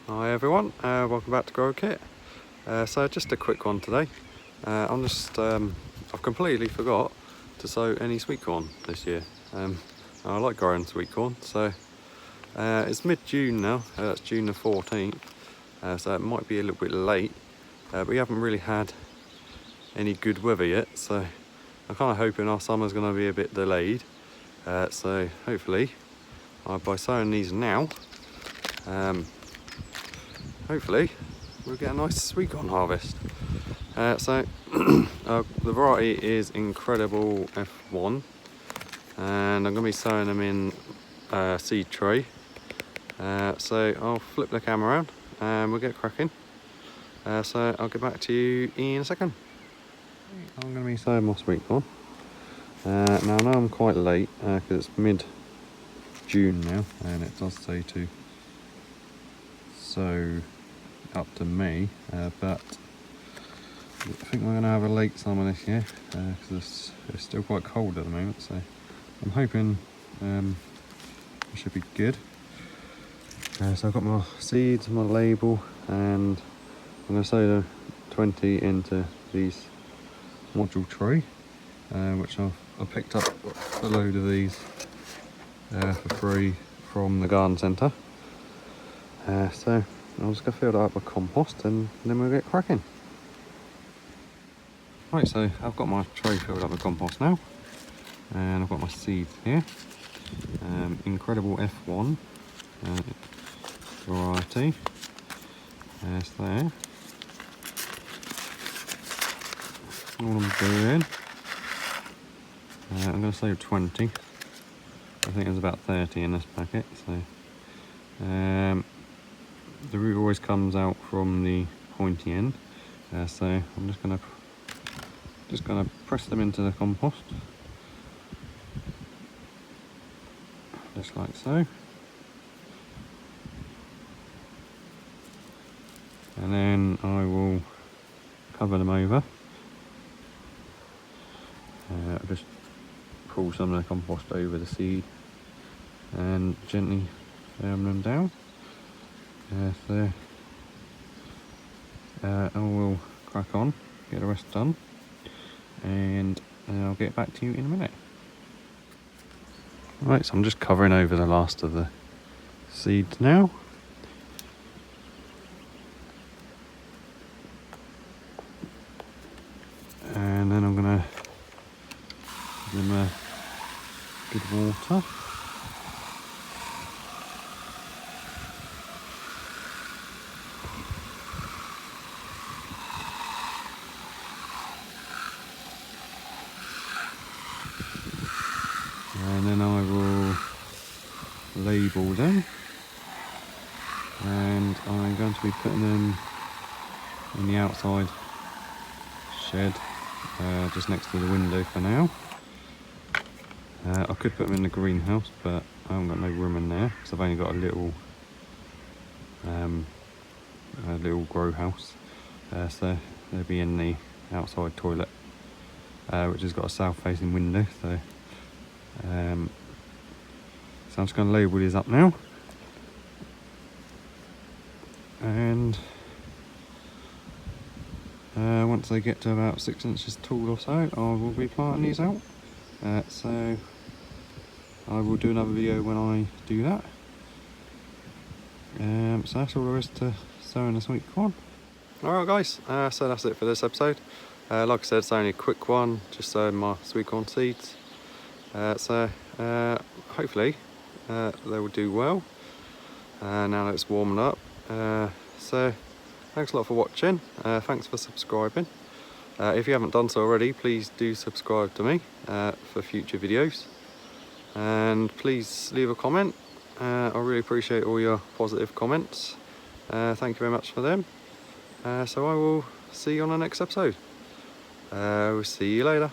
Hi everyone, welcome back to Grow Kit. So just a quick one today. I've completely forgot to sow any sweet corn this year. I like growing sweet corn, so it's mid-June now. It's June the 14th, so it might be a little bit late. But we haven't really had any good weather yet, so I'm kind of hoping our summer's going to be a bit delayed. So hopefully, by sowing these now, hopefully we'll get a nice sweet corn harvest. The variety is Incredible F1, and I'm going to be sowing them in a seed tray. So I'll flip the camera around and we'll get cracking. So I'll get back to you in a second. I'm going to be sowing my sweet corn. Now I know I'm quite late because it's mid-June now, and it does say to sow up to May, but I think we're going to have a late summer this year because it's still quite cold at the moment, so I'm hoping it should be good. So I've got my seeds, my label, and I'm going to sow the 20 into these module tray, which I've picked up a load of these for free from the garden centre. So I'm just going to fill that up with compost and then we'll get cracking. Right, so I've got my tray filled up with compost now, and I've got my seeds here. Incredible F1 variety. There's there. All I'm doing, I'm going to save 20. I think there's about 30 in this packet, so the root always comes out from the pointy end, so I'm just going to press them into the compost, just like so, and then I will cover them over. I'll just pull some of the compost over the seed and gently firm them down. So I will crack on, get the rest done, and I'll get back to you in a minute. Right, so I'm just covering over the last of the seeds now. And then I'm going to give them a good water. And then I will label them, and I'm going to be putting them in the outside shed just next to the window for now. I could put them in the greenhouse, but I haven't got no room in there because I've only got a little grow house, so they'll be in the outside toilet, which has got a south facing window. So I'm just going to label these up now, and once they get to about 6 inches tall or so, I will be planting these out. So I will do another video when I do that. So that's all there is to sowing a sweet corn. Alright guys, so that's it for this episode. Like I said, it's only a quick one, just sowing my sweet corn seeds. So hopefully they will do well now that it's warming up. So thanks a lot for watching, thanks for subscribing. If you haven't done so already, please do subscribe to me for future videos, and please leave a comment. I really appreciate all your positive comments. Thank you very much for them. So I will see you on the next episode. We'll see you later.